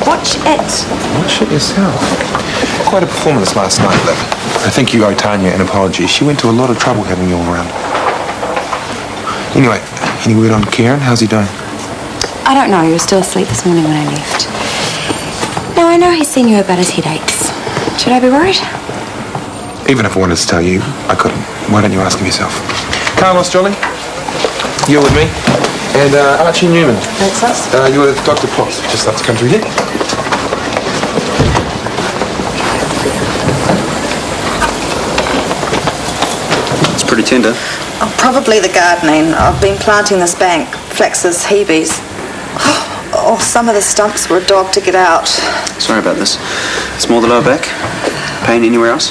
Watch it. Watch it yourself. Quite a performance last night, Liv. I think you owe Tanya an apology. She went to a lot of trouble having you all around. Anyway, any word on Kieran? How's he doing? I don't know. He was still asleep this morning when I left. Now, I know he's seen you about his headaches. Should I be worried? Even if I wanted to tell you, I couldn't. Why don't you ask him yourself? Carlos, Jolly, you're with me. And Archie Newman. That's us. You're with Dr. Potts. Just have to come through here. It's pretty tender. Oh, probably the gardening. I've been planting this bank. Flax's heavies. Oh, some of the stumps were a dog to get out. Sorry about this. It's more the lower back. Pain anywhere else?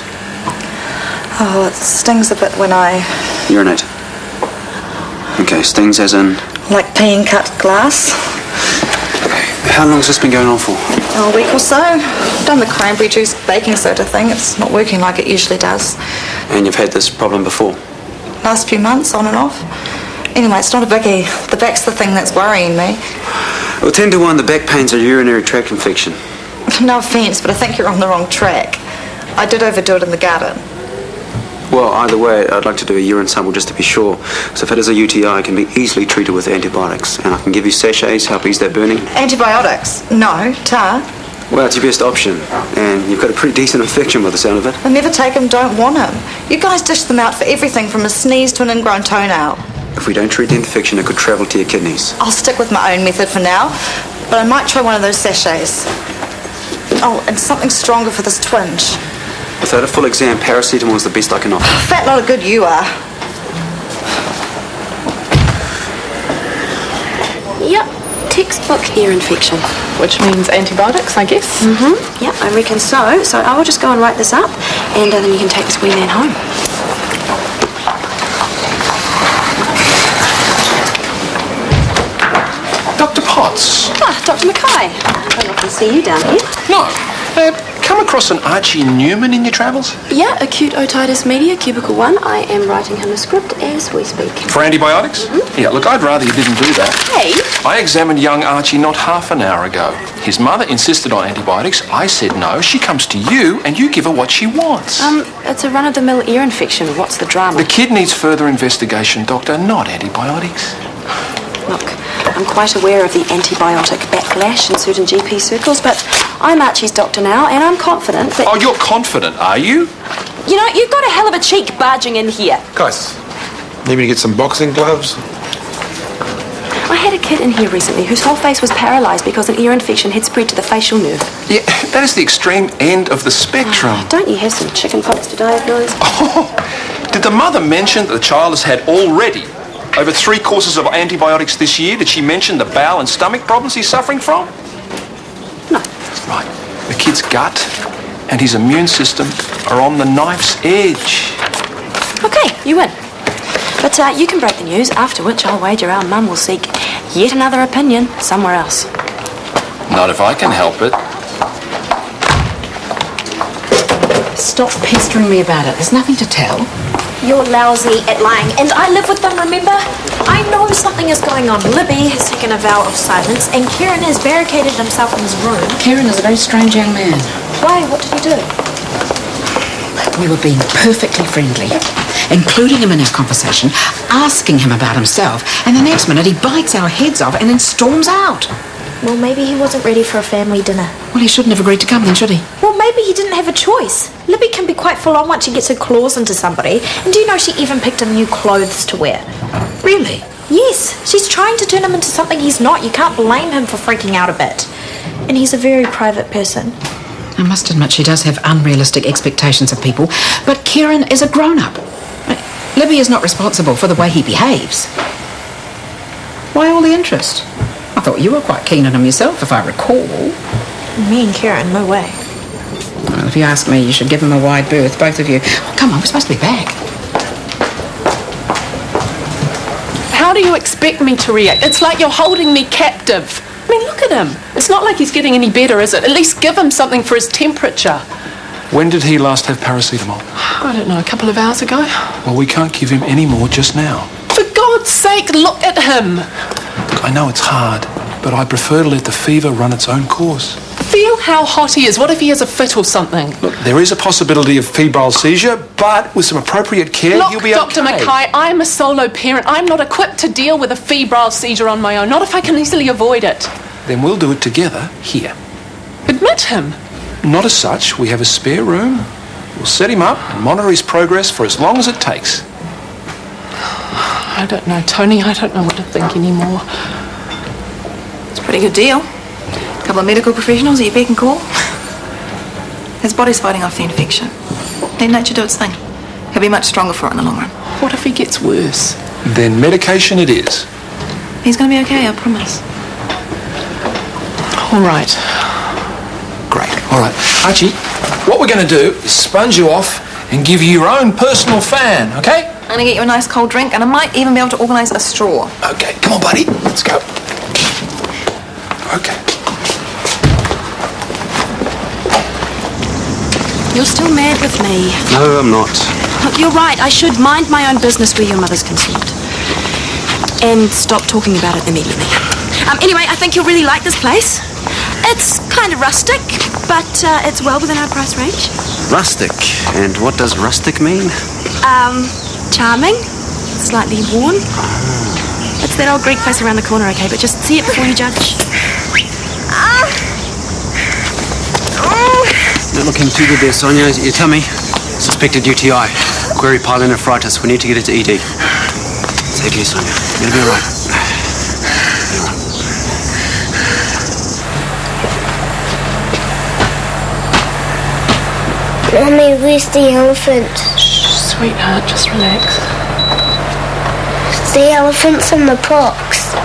Oh, it stings a bit when I... Urinate. Okay, stings as in... Like peeing cut glass. How long has this been going on for? A week or so. I've done the cranberry juice baking soda thing. It's not working like it usually does. And you've had this problem before? Last few months, on and off. Anyway, it's not a biggie. The back's the thing that's worrying me. Well, 10 to 1, the back pain's a urinary tract infection. No offence, but I think you're on the wrong track. I did overdo it in the garden. Well, either way, I'd like to do a urine sample just to be sure. So if it is a UTI, it can be easily treated with antibiotics. And I can give you sachets, help ease that burning. Antibiotics? No. Tar? Well, it's your best option. And you've got a pretty decent infection by the sound of it. I never take them, don't want them. You guys dish them out for everything from a sneeze to an ingrown toenail. If we don't treat the infection, it could travel to your kidneys. I'll stick with my own method for now, but I might try one of those sachets. Oh, and something stronger for this twinge. Without a full exam, paracetamol is the best I can offer. Fat lot of good you are. Yep, textbook ear infection. Which means antibiotics, I guess. Mm-hmm. Yep, I reckon so. So I will just go and write this up, and then you can take this wee man home. Dr. Potts. Ah, Dr. Mackay. I'd love to see you down here. No. Come across an Archie Newman in your travels? Yeah, acute otitis media, cubicle 1. I am writing him a script as we speak. For antibiotics? Mm-hmm. Yeah, look, I'd rather you didn't do that. Hey? I examined young Archie not half an hour ago. His mother insisted on antibiotics. I said no. She comes to you and you give her what she wants. It's a run-of-the-mill ear infection. What's the drama? The kid needs further investigation, Doctor, not antibiotics. Look, I'm quite aware of the antibiotic backlash in certain GP circles, but I'm Archie's doctor now, and I'm confident that... Oh, you're confident, are you? You know, you've got a hell of a cheek barging in here. Guys, need me to get some boxing gloves? I had a kid in here recently whose whole face was paralysed because an ear infection had spread to the facial nerve. Yeah, that is the extreme end of the spectrum. Don't you have some chicken pox to diagnose? Oh, did the mother mention that the child has had already over 3 courses of antibiotics this year? Did she mention the bowel and stomach problems he's suffering from? No. Right. The kid's gut and his immune system are on the knife's edge. Okay, you win. But you can break the news, after which I'll wager our mum will seek yet another opinion somewhere else. Not if I can help it. Stop pestering me about it. There's nothing to tell. You're lousy at lying, and I live with them, remember? I know something is going on. Libby has taken a vow of silence, and Kieran has barricaded himself in his room. Kieran is a very strange young man. Why? What did he do? We were being perfectly friendly, including him in our conversation, asking him about himself, and the next minute he bites our heads off and then storms out. Well, maybe he wasn't ready for a family dinner. Well, he shouldn't have agreed to come then, should he? Well, maybe he didn't have a choice. Libby can be quite full on once she gets her claws into somebody. And do you know she even picked him new clothes to wear? Really? Yes. She's trying to turn him into something he's not. You can't blame him for freaking out a bit. And he's a very private person. I must admit she does have unrealistic expectations of people, but Kieran is a grown-up. Libby is not responsible for the way he behaves. Why all the interest? I thought you were quite keen on him yourself, if I recall. Me and Kieran, no way. Well, if you ask me, you should give him a wide berth, both of you. Oh, come on, we're supposed to be back. How do you expect me to react? It's like you're holding me captive. I mean, look at him. It's not like he's getting any better, is it? At least give him something for his temperature. When did he last have paracetamol? I don't know, a couple of hours ago. Well, we can't give him any more just now. For God's sake, look at him. I know it's hard, but I prefer to let the fever run its own course. how hot he is. What if he has a fit or something? Look, there is a possibility of febrile seizure, but with some appropriate care, Look, you'll be Dr. okay. Mackay, I'm a solo parent. I'm not equipped to deal with a febrile seizure on my own, not if I can easily avoid it. Then we'll do it together here. Admit him. Not as such. We have a spare room. We'll set him up and monitor his progress for as long as it takes. I don't know, Tony. I don't know what to think anymore. It's a pretty good deal. A couple of medical professionals at your beck and call. His body's fighting off the infection. Let nature do its thing. He'll be much stronger for it in the long run. What if he gets worse? Then medication it is. He's going to be okay, I promise. All right. Great. All right. Archie, what we're going to do is sponge you off and give you your own personal fan, okay? I'm going to get you a nice cold drink, and I might even be able to organise a straw. Okay. Come on, buddy. Let's go. Okay. You're still mad with me. No, I'm not. Look, you're right. I should mind my own business where your mother's concerned. And stop talking about it immediately. Anyway, I think you'll really like this place. It's kind of rustic, but it's well within our price range. Rustic. And what does rustic mean? Charming. Slightly worn. It's that old Greek place around the corner, okay? But just see it before you judge. Not looking too good there, Sonia. Your tummy. Suspected UTI. Query pyelonephritis. We need to get it to ED. Take care, Sonia. You'll be all right. Mummy, where's the elephant? Shh, sweetheart, just relax. The elephant's in the box.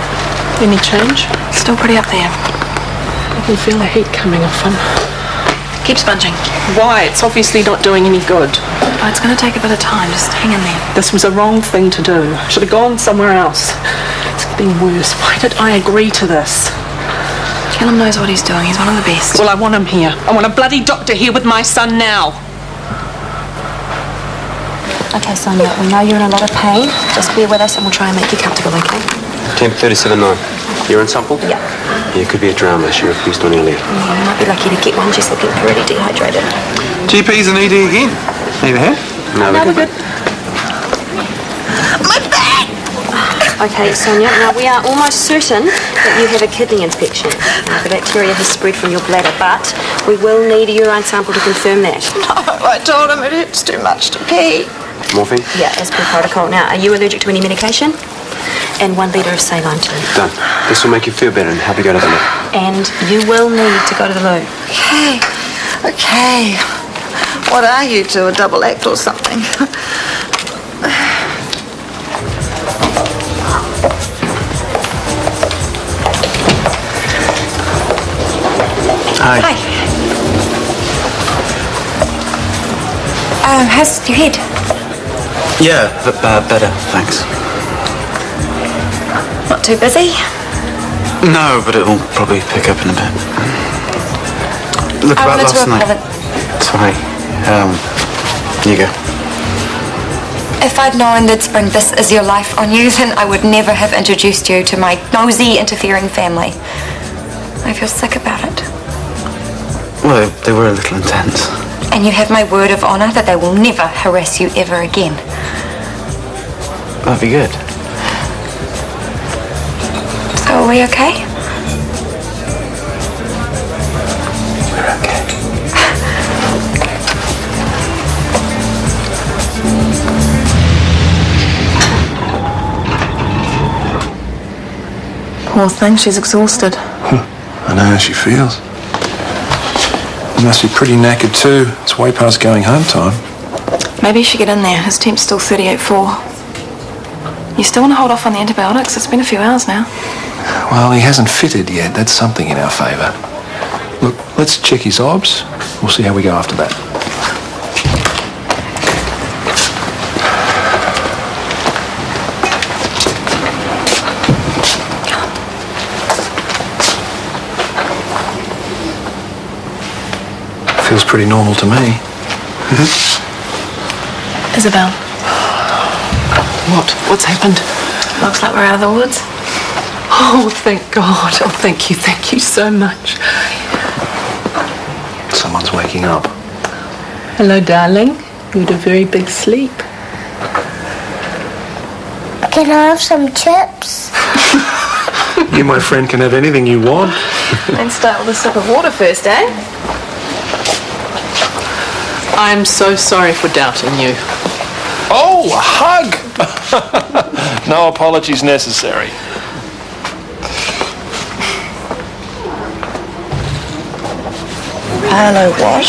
Any change? Still pretty up there. I can feel the heat coming off him. Keep sponging. Why? It's obviously not doing any good. Oh, it's going to take a bit of time. Just hang in there. This was a wrong thing to do. I should have gone somewhere else. It's getting worse. Why did I agree to this? Callum knows what he's doing. He's one of the best. Well, I want him here. I want a bloody doctor here with my son now. Okay, Sonia, we know you're in a lot of pain. Just bear with us and we'll try and make you comfortable, okay? Temp 37.9. Urine sample? Yeah. Yeah, it could be a drama. She refused on earlier. You might be lucky to get one. She's looking pretty dehydrated. GP's and ED again. Need a hand? No, we're good. My back! Okay, Sonia, now we are almost certain that you have a kidney infection. The bacteria has spread from your bladder, but we will need a urine sample to confirm that. No, I told him it hurts too much to pee. Morphine? Yeah, as per protocol. Now, are you allergic to any medication? And 1 litre of saline too. Done. This will make you feel better and help you go to the loo. And you will need to go to the loo. Okay. What are you two, a double act or something? Hi. How's your head? Yeah, better, thanks. Not too busy? No, but it will probably pick up in a bit. Look, I about wanted to last night. apologize. Sorry. You go. If I'd known they'd spring this as your life on you, then I would never have introduced you to my nosy, interfering family. I feel sick about it. Well, they were a little intense. And you have my word of honour that they will never harass you ever again. That'd be good. So are we okay? We're okay. Poor thing, she's exhausted. I know how she feels. You must be pretty knackered too. It's way past going home time. Maybe you should get in there. His temp's still 38.4. You still want to hold off on the antibiotics? It's been a few hours now. Well, he hasn't fitted yet. That's something in our favour. Look, let's check his obs. We'll see how we go after that. Feels pretty normal to me. Isabel. What? What's happened? Looks like we're out of the woods. Oh, thank God. Oh, thank you so much. someone's waking up. Hello, darling. You had a very big sleep. Can I have some chips? You, my friend, can have anything you want. And start with a sip of water first, eh? I'm so sorry for doubting you. Oh, a hug! No apologies necessary. Hello, what?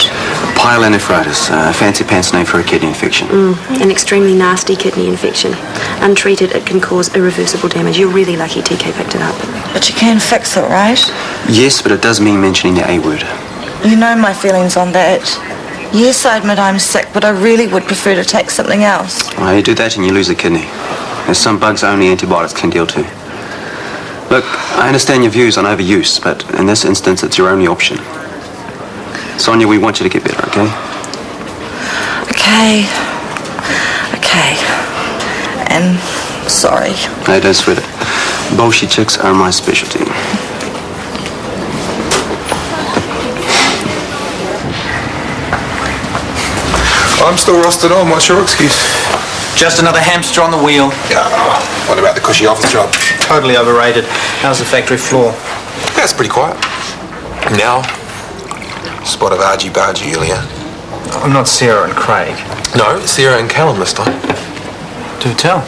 Pyelonephritis, a fancy pants name for a kidney infection. An extremely nasty kidney infection. Untreated, it can cause irreversible damage. You're really lucky TK picked it up. But you can fix it, right? Yes, but it does mean mentioning the A word. You know my feelings on that. Yes, I admit I'm sick, but I really would prefer to take something else. Well, you do that and you lose a kidney. There's some bugs only antibiotics can deal to. Look, I understand your views on overuse, but in this instance, it's your only option. Sonia, we want you to get better, okay? Okay. And sorry. Hey, don't sweat it. Bolshe chicks are my specialty. I'm still rusted on. What's your excuse? Just another hamster on the wheel. Yeah. What about the cushy office job? Totally overrated. How's the factory floor? Yeah, it's pretty quiet. Now, spot of argy-bargy earlier. I'm not Sarah and Craig. No, Sarah and Callum this time. Do tell.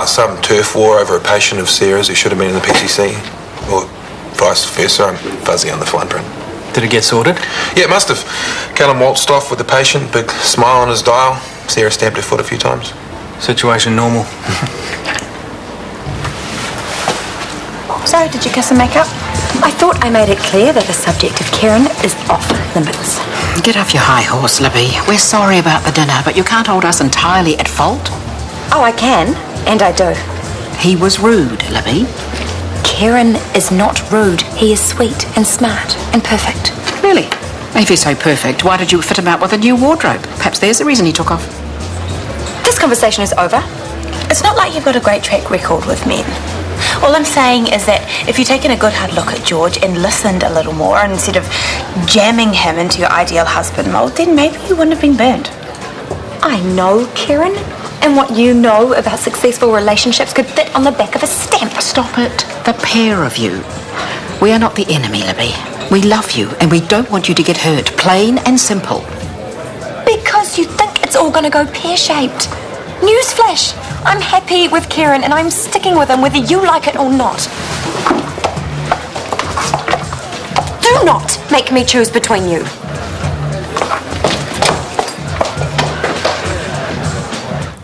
Some turf war over a patient of Sarah's who should have been in the PCC. Or vice versa. I'm fuzzy on the fine print. Did it get sorted? Yeah, it must have. Callum waltzed off with the patient, big smile on his dial. Sarah stamped her foot a few times. Situation normal. So, did you kiss and make up? I thought I made it clear that the subject of Kieran is off limits. Get off your high horse, Libby. We're sorry about the dinner, but you can't hold us entirely at fault. Oh, I can, and I do. He was rude, Libby. Kieran is not rude. He is sweet and smart and perfect. Really? If he's so perfect, why did you fit him out with a new wardrobe? Perhaps there's the reason he took off. This conversation is over. It's not like you've got a great track record with men. All I'm saying is that if you'd taken a good hard look at George and listened a little more instead of jamming him into your ideal husband mold, then maybe you wouldn't have been burned. I know Kieran, and what you know about successful relationships could fit on the back of a stamp. Stop it. The pair of you. We are not the enemy, Libby. We love you, and we don't want you to get hurt. Plain and simple. Because you think it's all going to go pear-shaped. Newsflash! I'm happy with Kieran, and I'm sticking with him whether you like it or not. Do not make me choose between you.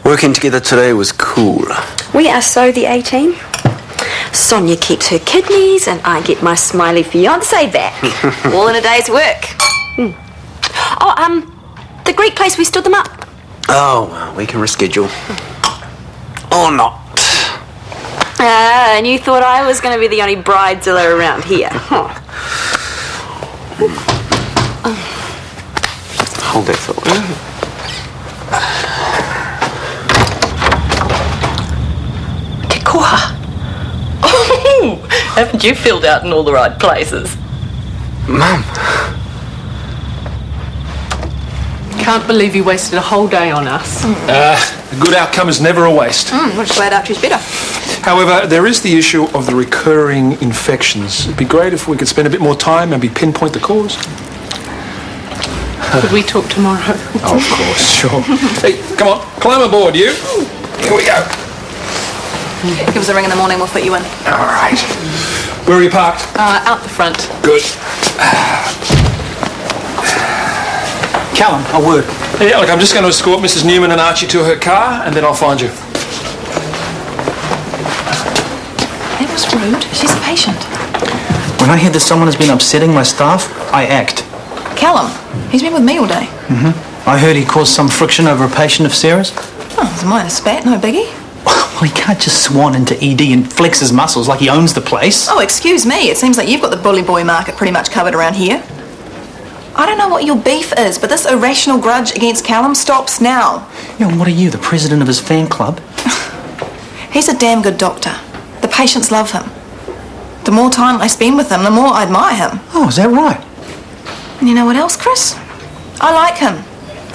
Working together today was cool. We are so the A-team. Sonia keeps her kidneys and I get my smiley fiancé back. All in a day's work. The Greek place, we stood them up. Oh, well, we can reschedule. Or not. And you thought I was going to be the only bridezilla around here. Hold that thought. Te koha. Oh, haven't you filled out in all the right places? Mum. Can't believe you wasted a whole day on us. A good outcome is never a waste. We're just glad Archie's better. However, there is the issue of the recurring infections. It'd be great if we could spend a bit more time, maybe pinpoint the cause. Could we talk tomorrow? Oh, of course, sure. Hey, come on, climb aboard, you. Here we go. Give us a ring in the morning, we'll fit you in. All right. Where are you parked? Out the front. Good. Callum, a word. Yeah, look, I'm just going to escort Mrs. Newman and Archie to her car, and then I'll find you. That was rude. She's a patient. When I hear that someone has been upsetting my staff, I act. Callum, he's been with me all day. I heard he caused some friction over a patient of Sarah's. Oh, it's a minor spat, no biggie. Well, he can't just swan into ED and flex his muscles like he owns the place. Oh, excuse me. It seems like you've got the bully boy market pretty much covered around here. I don't know what your beef is, but this irrational grudge against Callum stops now. Yeah, and what are you, the president of his fan club? He's a damn good doctor. The patients love him. The more time I spend with him, the more I admire him. Oh, is that right? And you know what else, Chris? I like him.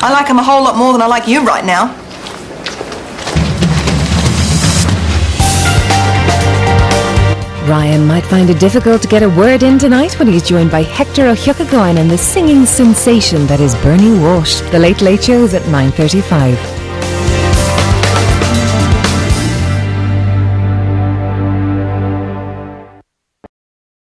I like him a whole lot more than I like you right now. Ryan might find it difficult to get a word in tonight when he's joined by Hector O'Huckagoyne and the singing sensation that is Bernie Walsh. The Late Late Show's at 9:35.